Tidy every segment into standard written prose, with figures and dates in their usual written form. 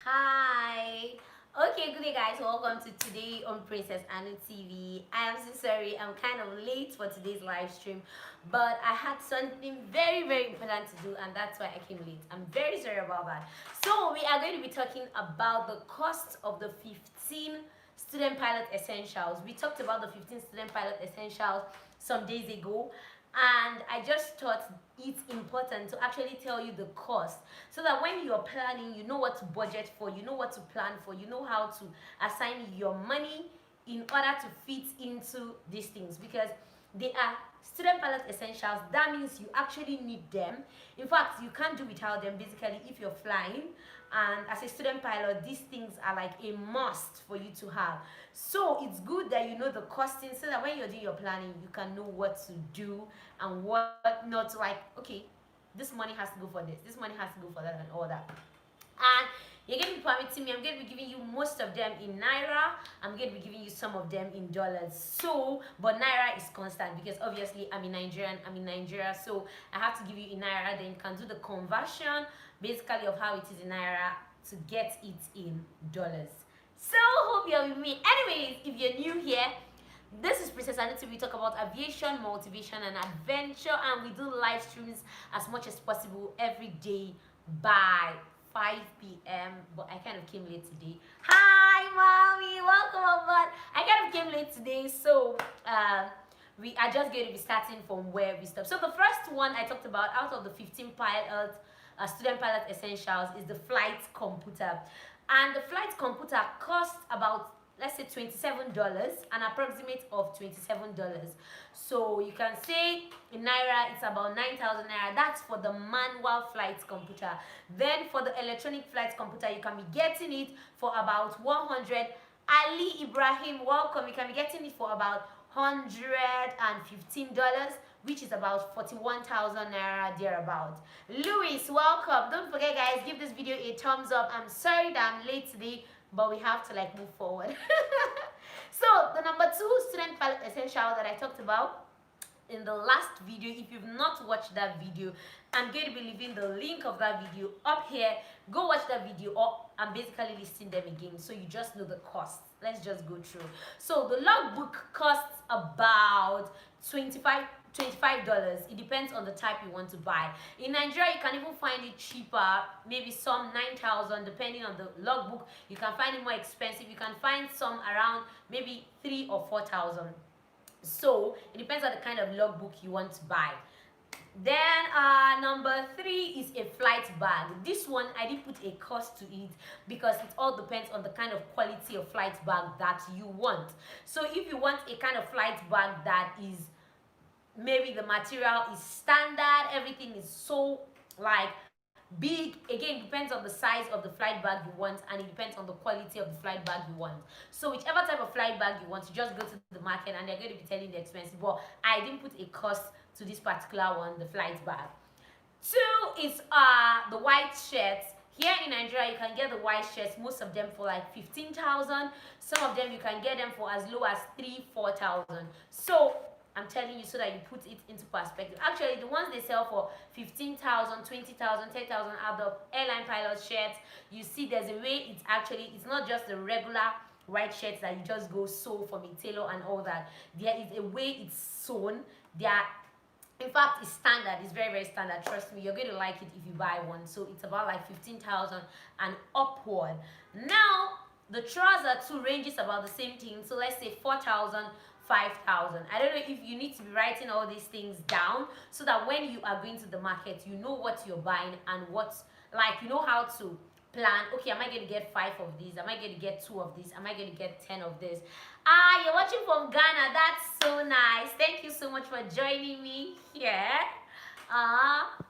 Hi. Okay, good day guys. Welcome to today on Princess Anu TV. I am so sorry I'm kind of late for today's live stream, but I had something very important to do and that's why I came late. I'm very sorry about that. So we are going to be talking about the cost of the 15 student pilot essentials. We talked about the 15 student pilot essentials some days ago, and I just thought it's important to actually tell you the cost so that when you're planning, you know what to budget for, you know what to plan for, you know how to assign your money in order to fit into these things, because they are student pilot essentials. That means you actually need them. In fact, you can't do without them basically if you're flying, and as a student pilot these things are like a must for you to have. So it's good that you know the costing so that when you're doing your planning you can know what to do and what not to, like, okay, this money has to go for this money has to go for that and all that. And you're going to be permitting me, I'm going to be giving you most of them in naira, I'm going to be giving you some of them in dollars. So but naira is constant because obviously I'm in Nigeria, so I have to give you in naira, then you can do the conversion basically of how it is in naira to get it in dollars. So hope you're with me. Anyways, if you're new here, this is Princess AnuTv. We talk about aviation, motivation, and adventure, and we do live streams as much as possible every day by 5 p.m. But I kind of came late today. Hi, mommy, welcome aboard. I kind of came late today, so we are just going to be starting from where we stopped. So the first one I talked about out of the 15 pilot student pilot essentials is the flight computer, and the flight computer costs about, let's say, $27, an approximate of $27. So you can say in naira it's about 9,000 naira. That's for the manual flight computer. Then for the electronic flight computer you can be getting it for about 100. Ali Ibrahim, welcome. You can be getting it for about $115, which is about 41,000 naira thereabout. Louis, welcome. Don't forget guys, give this video a thumbs up. I'm sorry that I'm late today, but we have to like move forward. So the number 2 student pilot essential that I talked about in the last video, if you've not watched that video, I'm going to be leaving the link of that video up here. Go watch that video, or I'm basically listing them again so you just know the cost. Let's just go through. So the logbook costs about $25. It depends on the type you want to buy. In Nigeria you can even find it cheaper, maybe some 9,000 depending on the logbook. You can find it more expensive. You can find some around maybe 3,000 or 4,000. So it depends on the kind of logbook you want to buy. Then number 3 is a flight bag. This one I didn't put a cost to it because it all depends on the kind of quality of flight bag that you want. So if you want a kind of flight bag that is, maybe the material is standard, everything is so like big, again depends on the size of the flight bag you want, and it depends on the quality of the flight bag you want. So whichever type of flight bag you want, you just go to the market and they're going to be telling the expensive, but I didn't put a cost to this particular one, the flight bag. 2 is the white shirts. Here in Nigeria you can get the white shirts, most of them for like 15,000. Some of them you can get them for as low as 3,000-4,000. So I'm telling you so that you put it into perspective. Actually, the ones they sell for 15,000, 20,000, 10,000 are the airline pilot shirts. You see, there's a way it's not just the regular white shirts that you just go sew from a tailor and all that. There is a way it's sewn. In fact, it's standard. It's very standard. Trust me, you're going to like it if you buy one. So it's about like 15,000 and upward. Now, the trouser too ranges about the same thing. So let's say 4,000, 5,000. I don't know if you need to be writing all these things down so that when you are going to the market, you know what you're buying and what, like, you know how to plan. Okay, am I going to get 5 of these? Am I going to get 2 of these? Am I going to get 10 of this? You're watching from Ghana. That's so nice. Thank you so much for joining me here.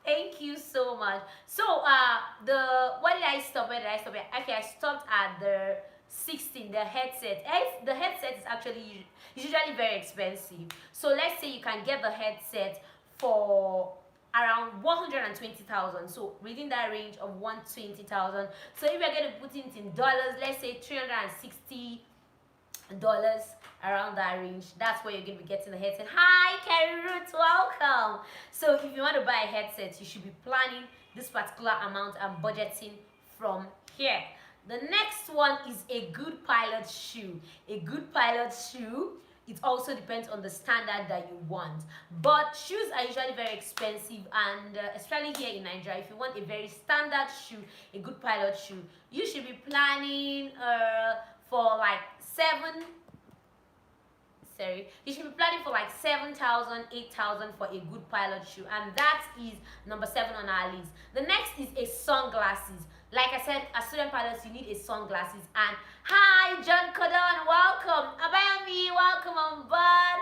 Thank you so much. So where did I stop? Okay, I stopped at the 16, the headset. The headset is actually usually very expensive. So let's say you can get the headset for around 120,000. So within that range of 120,000. So if you're going to put it in dollars, let's say $360, around that range, that's where you're going to be getting the headset. Hi Kerry Roots, welcome. So if you want to buy a headset, you should be planning this particular amount and budgeting from here. The next one is a good pilot shoe. A good pilot shoe, it also depends on the standard that you want, but shoes are usually very expensive, and especially here in Nigeria, if you want a very standard shoe, a good pilot shoe, you should be planning for like you should be planning for like 7,000, 8,000 for a good pilot shoe, and that is number 7 on our list. The next is a sunglasses. Like I said, as student pilots, you need a sunglasses. And hi, John Codon, welcome. Abayami, welcome on board.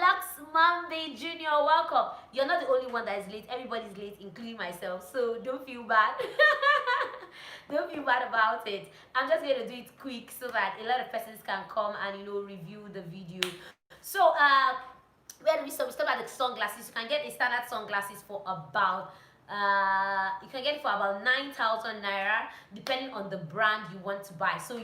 Lux Mambe Jr., welcome. You're not the only one that is late. Everybody's late, including myself. So don't feel bad. Don't feel bad about it. I'm just going to do it quick so that a lot of persons can come and review the video. So where do we stop? We stop at the sunglasses. You can get a standard sunglasses for about you can get it for about 9,000 naira, depending on the brand you want to buy. So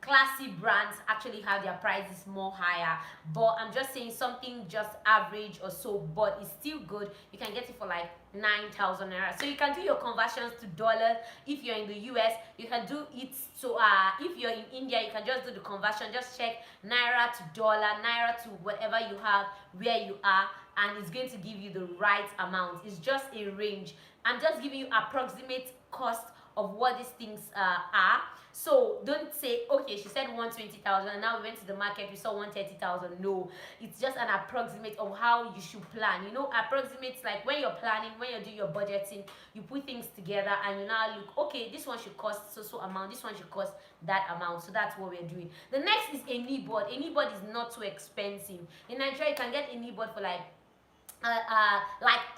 classy brands actually have their prices more higher, but I'm just saying something just average or so, but it's still good. You can get it for like 9,000 naira. So you can do your conversions to dollars. If you're in the US, you can do it. So if you're in India, you can just do the conversion. Just check naira to dollar, naira to whatever you have where you are, and it's going to give you the right amount. It's just a range. I'm just giving you approximate cost of what these things are. So don't say, okay, she said 120,000 and now we went to the market, we saw 130,000. No, it's just an approximate of how you should plan. Approximates like when you're planning, when you're doing your budgeting, you put things together and you now look, okay, this one should cost so amount, this one should cost that amount. So that's what we're doing. The next is a knee board. A knee board is not too expensive. In Nigeria, you can get a knee board for like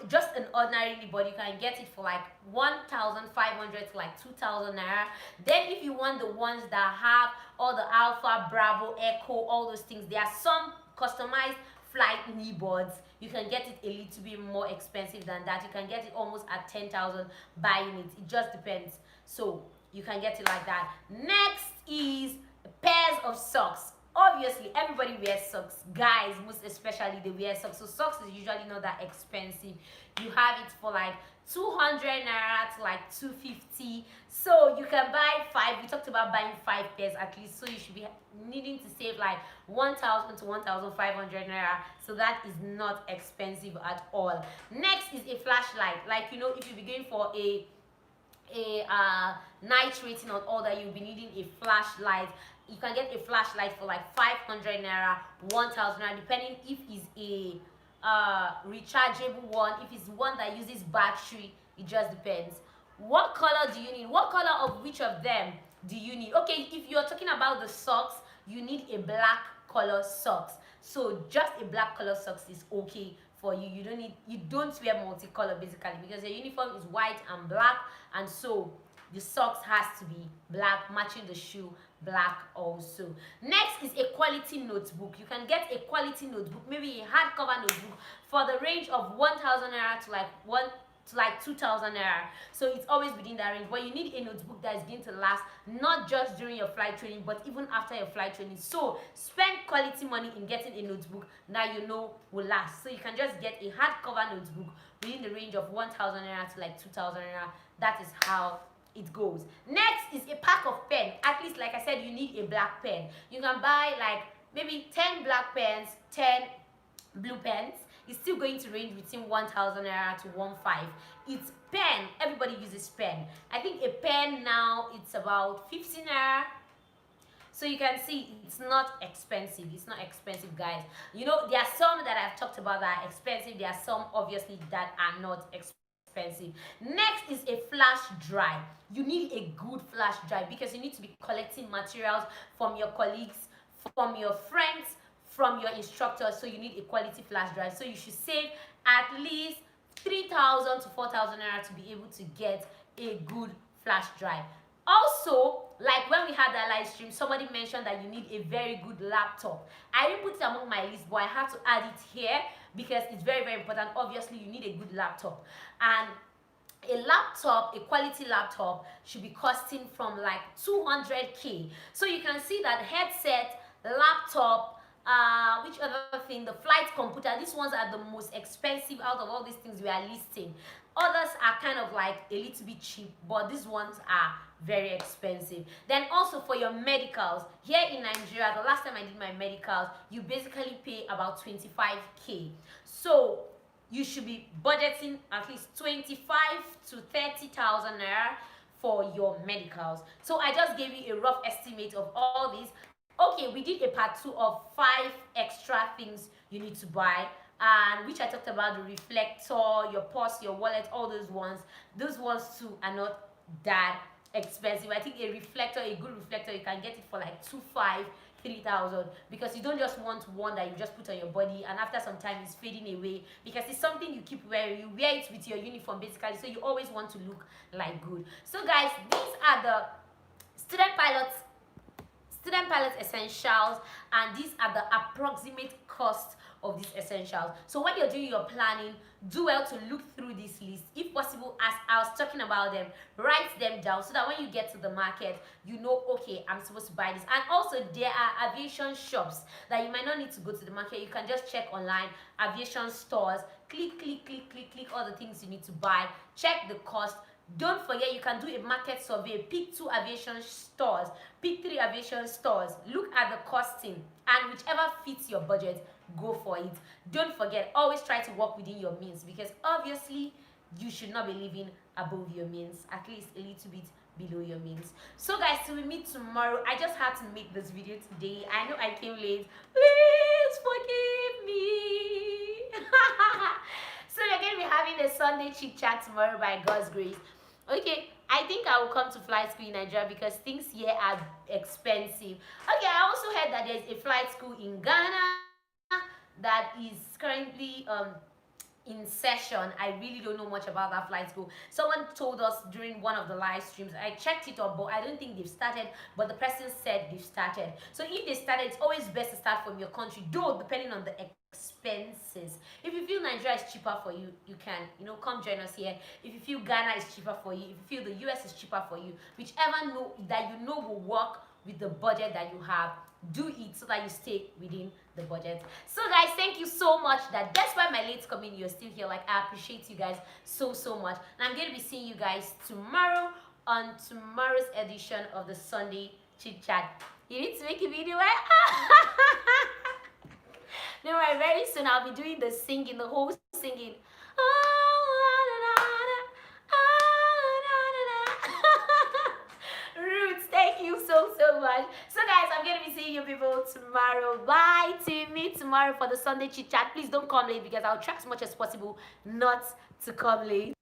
just an ordinary knee board. You can get it for like 1,500 to like 2,000 naira. Then if you want the ones that have all the Alpha, Bravo, Echo, all those things, there are some customized flight knee boards. You can get it a little bit more expensive than that. You can get it almost at 10,000 buying it. It just depends. So you can get it like that. Next is pairs of socks. Obviously, everybody wears socks. Guys, most especially, they wear socks. So socks is usually not that expensive. You have it for like 200 naira to like 250. So you can buy 5. We talked about buying 5 pairs at least. So you should be needing to save like 1,000 to 1,500 naira. So that is not expensive at all. Next is a flashlight. Like, if you'll be going for a night rating or all that, you'll be needing a flashlight. You can get a flashlight for like 500 naira, 1,000 naira, depending if it's a rechargeable one, if it's one that uses battery. It just depends. What color do you need? What color of which of them do you need? Okay, if you're talking about the socks, you need a black color socks. So just a black color socks is okay for you. You don't wear multicolor basically, because your uniform is white and black, and so the socks has to be black, matching the shoe black also. Next is a quality notebook. You can get a quality notebook, maybe a hardcover notebook, for the range of 1,000 naira to like 2,000 naira. So it's always within that range. But you need a notebook that is going to last not just during your flight training, but even after your flight training. So spend quality money in getting a notebook that will last. So you can just get a hardcover notebook within the range of 1,000 naira to like 2,000 naira. That is how it goes. Next is a pack of pen. At least, like I said, you need a black pen. You can buy like maybe 10 black pens, 10 blue pens. It's still going to range between 1,000 naira to 1,500. It's pen. Everybody uses pen. I think a pen now, it's about 15 naira. So you can see it's not expensive. It's not expensive, guys. There are some that I've talked about that are expensive. There are some obviously that are not expensive. Next is a flash drive. You need a good flash drive because you need to be collecting materials from your colleagues, from your friends, from your instructors. So you need a quality flash drive. So you should save at least 3,000 to 4,000 naira to be able to get a good flash drive. Also, like when we had that live stream, somebody mentioned that you need a very good laptop. I didn't put it among my list, but I have to add it here because it's very, very important. Obviously, you need a good laptop. And a laptop, a quality laptop, should be costing from like 200k. So you can see that headset, laptop, which other thing, the flight computer, these ones are the most expensive out of all these things we are listing. Others are kind of like a little bit cheap, but these ones are very expensive. Then also for your medicals, here in Nigeria, the last time I did my medicals, you basically pay about 25k. So you should be budgeting at least 25 to 30,000 naira for your medicals. So I just gave you a rough estimate of all these. Okay, we did a part 2 of 5 extra things you need to buy, and which I talked about: the reflector, your purse, your wallet, all those ones. Those ones too are not that expensive. I think a reflector, a good reflector, you can get it for like 2,500, 3,000, because you don't just want one that you just put on your body and after some time it's fading away, because it's something you keep wearing. You wear it with your uniform basically, so you always want to look like good. So guys, these are the student pilots essentials, and these are the approximate cost of these essentials. So when you're doing your planning, do well to look through this list. If possible, as I was talking about them, write them down so that when you get to the market, you know, okay, I'm supposed to buy this. And also there are aviation shops that you might not need to go to the market. You can just check online, aviation stores, click all the things you need to buy, check the cost. Don't forget, you can do a market survey. Pick 2 aviation stores, pick 3 aviation stores, look at the costing, and whichever fits your budget, go for it. Don't forget, always try to work within your means, because obviously you should not be living above your means, at least a little bit below your means. So guys, till we meet tomorrow. I just had to make this video today. I know I came late, please forgive me. So we're going to be having a Sunday chit chat tomorrow by God's grace. Okay, I think I will come to flight school in Nigeria because things here are expensive. Okay, I also heard that there's a flight school in Ghana that is currently in session. I really don't know much about that flight school. Someone told us during one of the live streams. I checked it up, but I don't think they've started, but the person said they've started. So if they started, it's always best to start from your country, though depending on the expenses. If you feel Nigeria is cheaper for you, you can, come join us here. If you feel Ghana is cheaper for you, if you feel the US is cheaper for you, whichever that will work with the budget that you have, do it so that you stay within the budget. So guys, thank you so much that despite my late coming, you're still here. Like, I appreciate you guys so much, and I'm going to be seeing you guys tomorrow on tomorrow's edition of the Sunday chit chat. You need to make a video, right? Don't worry, very soon I'll be doing the singing, the whole singing. Roots, thank you so much. So guys, I'm gonna be seeing you people tomorrow. Bye. To me tomorrow for the Sunday chit chat. Please don't come late, because I'll try as much as possible not to come late.